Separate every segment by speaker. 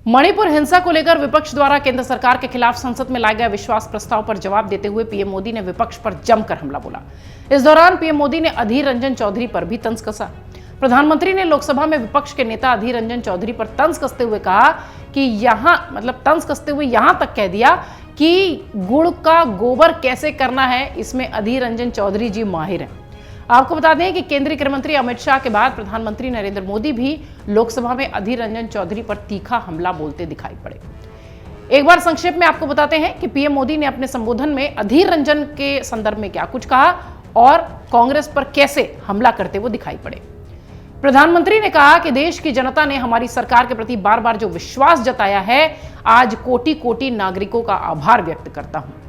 Speaker 1: मणिपुर हिंसा को लेकर विपक्ष द्वारा केंद्र सरकार के खिलाफ संसद में लाए गए अविश्वास प्रस्ताव पर जवाब देते हुए पीएम मोदी ने विपक्ष पर जमकर हमला बोला। इस दौरान पीएम मोदी ने अधीर रंजन चौधरी पर भी तंज कसा। प्रधानमंत्री ने लोकसभा में विपक्ष के नेता अधीर रंजन चौधरी पर तंज कसते हुए कहा कि तंज कसते हुए यहां तक कह दिया कि गुड़ का गोबर कैसे करना है, इसमें अधीर रंजन चौधरी जी माहिर हैं। आपको बता दें कि केंद्रीय गृह मंत्री अमित शाह के बाद प्रधानमंत्री नरेंद्र मोदी भी लोकसभा में अधीर रंजन चौधरी पर तीखा हमला बोलते दिखाई पड़े। एक बार संक्षेप में आपको बताते हैं कि पीएम मोदी ने अपने संबोधन में अधीर रंजन के संदर्भ में क्या कुछ कहा और कांग्रेस पर कैसे हमला करते हुए दिखाई पड़े। प्रधानमंत्री ने कहा कि देश की जनता ने हमारी सरकार के प्रति बार बार जो विश्वास जताया है, आज कोटि कोटि नागरिकों का आभार व्यक्त करता हूं।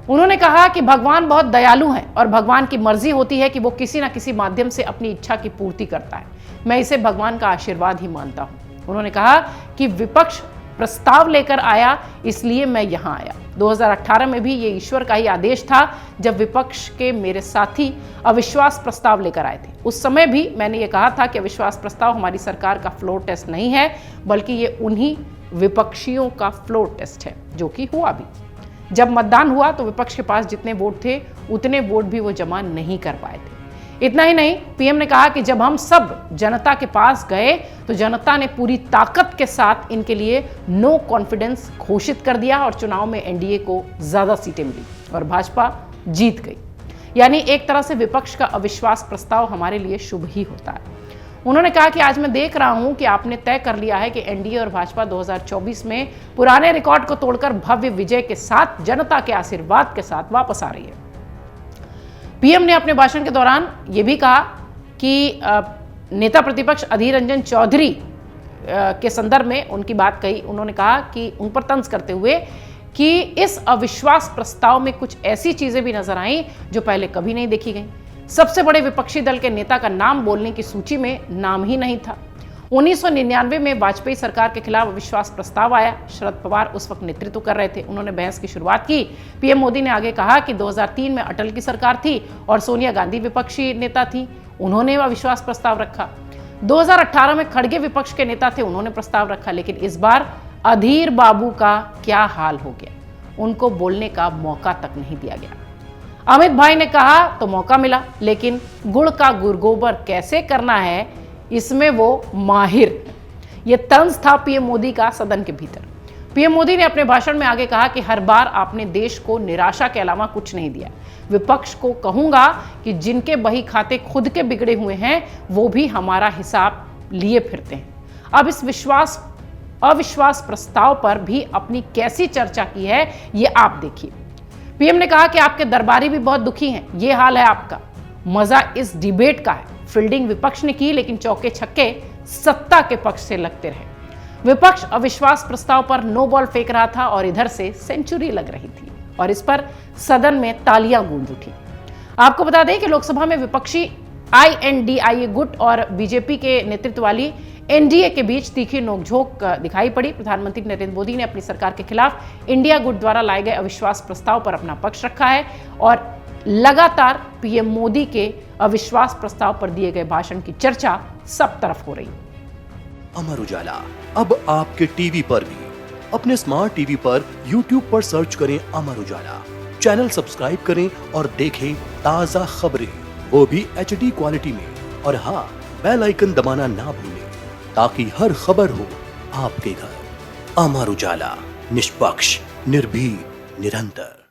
Speaker 1: उन्होंने कहा कि भगवान बहुत दयालु हैं और भगवान की मर्जी होती है कि वो किसी ना किसी माध्यम से अपनी इच्छा की पूर्ति करता है। मैं इसे भगवान का आशीर्वाद ही मानता हूं। उन्होंने कहा कि विपक्ष प्रस्ताव लेकर आया, इसलिए मैं यहां आया। 2018 में भी ये ईश्वर का ही आदेश था जब विपक्ष के मेरे साथी अविश्वास प्रस्ताव लेकर आए थे। उस समय भी मैंने ये कहा था कि अविश्वास प्रस्ताव हमारी सरकार का फ्लोर टेस्ट नहीं है, बल्कि ये उन्हीं विपक्षियों का फ्लोर टेस्ट है, जो कि हुआ भी। जब मतदान हुआ तो विपक्ष के पास जितने वोट थे उतने वोट भी वो जमा नहीं कर पाए थे। इतना ही नहीं, पीएम ने कहा कि जब हम सब जनता के पास गए तो जनता ने पूरी ताकत के साथ इनके लिए नो कॉन्फिडेंस घोषित कर दिया और चुनाव में एनडीए को ज्यादा सीटें मिली और भाजपा जीत गई। यानी एक तरह से विपक्ष का अविश्वास प्रस्ताव हमारे लिए शुभ ही होता है। उन्होंने कहा कि आज मैं देख रहा हूं कि आपने तय कर लिया है कि एनडीए और भाजपा 2024 में पुराने रिकॉर्ड को तोड़कर भव्य विजय के साथ जनता के आशीर्वाद के साथ वापस आ रही है। पीएम ने अपने भाषण के दौरान यह भी कहा कि नेता प्रतिपक्ष अधीर रंजन चौधरी के संदर्भ में उनकी बात कही। उन्होंने कहा कि उन पर तंज करते हुए कि इस अविश्वास प्रस्ताव में कुछ ऐसी चीजें भी नजर आई जो पहले कभी नहीं देखी गई। सबसे बड़े विपक्षी दल के नेता का नाम बोलने की सूची में नाम ही नहीं था। 1999 में वाजपेयी सरकार के खिलाफ अविश्वास प्रस्ताव आया। शरद पवार उस वक्त नेतृत्व कर रहे थे। उन्होंने बहस की शुरुआत की। पीएम मोदी ने आगे कहा कि 2003 में अटल की सरकार थी और सोनिया गांधी विपक्षी नेता थी, उन्होंने अविश्वास प्रस्ताव रखा। 2018 में खड़गे विपक्ष के नेता थे, उन्होंने प्रस्ताव रखा। लेकिन इस बार अधीर बाबू का क्या हाल हो गया, उनको बोलने का मौका तक नहीं दिया गया। अमित भाई ने कहा तो मौका मिला, लेकिन गुड़ का गुरगोबर कैसे करना है, इसमें वो माहिर। ये तंज था पीएम मोदी का सदन के भीतर। पीएम मोदी ने अपने भाषण में आगे कहा कि हर बार आपने देश को निराशा के अलावा कुछ नहीं दिया। विपक्ष को कहूंगा कि जिनके बही खाते खुद के बिगड़े हुए हैं वो भी हमारा हिसाब लिए फिरते हैं। अब इस अविश्वास प्रस्ताव पर भी अपनी कैसी चर्चा की है ये आप देखिए। पीएम ने कहा कि आपके दरबारी भी बहुत दुखी हैं, ये हाल है आपका। मजा इस डिबेट का है। फील्डिंग विपक्ष ने की, लेकिन चौके छक्के सत्ता के पक्ष से लगते रहे। विपक्ष अविश्वास प्रस्ताव पर नो बॉल फेंक रहा था और इधर से सेंचुरी लग रही थी और इस पर सदन में तालियां गूंज उठी। आपको बता दें कि लोकसभा में विपक्षी INDIA गुट और बीजेपी के नेतृत्व वाली एनडीए के बीच तीखी नोकझोंक दिखाई पड़ी। प्रधानमंत्री नरेंद्र मोदी ने अपनी सरकार के खिलाफ इंडिया गुट द्वारा लाए गए अविश्वास प्रस्ताव पर अपना पक्ष रखा है और लगातार पीएम मोदी के अविश्वास प्रस्ताव पर दिए गए भाषण की चर्चा सब तरफ हो रही।
Speaker 2: अमर उजाला अब आपके टीवी पर भी। अपने स्मार्ट टीवी पर YouTube पर सर्च करें अमर उजाला, चैनल सब्सक्राइब करें और देखें ताजा खबरें, वो भी HD क्वालिटी में। और हाँ, बेल आइकन दबाना ना भूलें ताकि हर खबर हो आपके घर। अमर उजाला, निष्पक्ष, निर्भीक, निरंतर।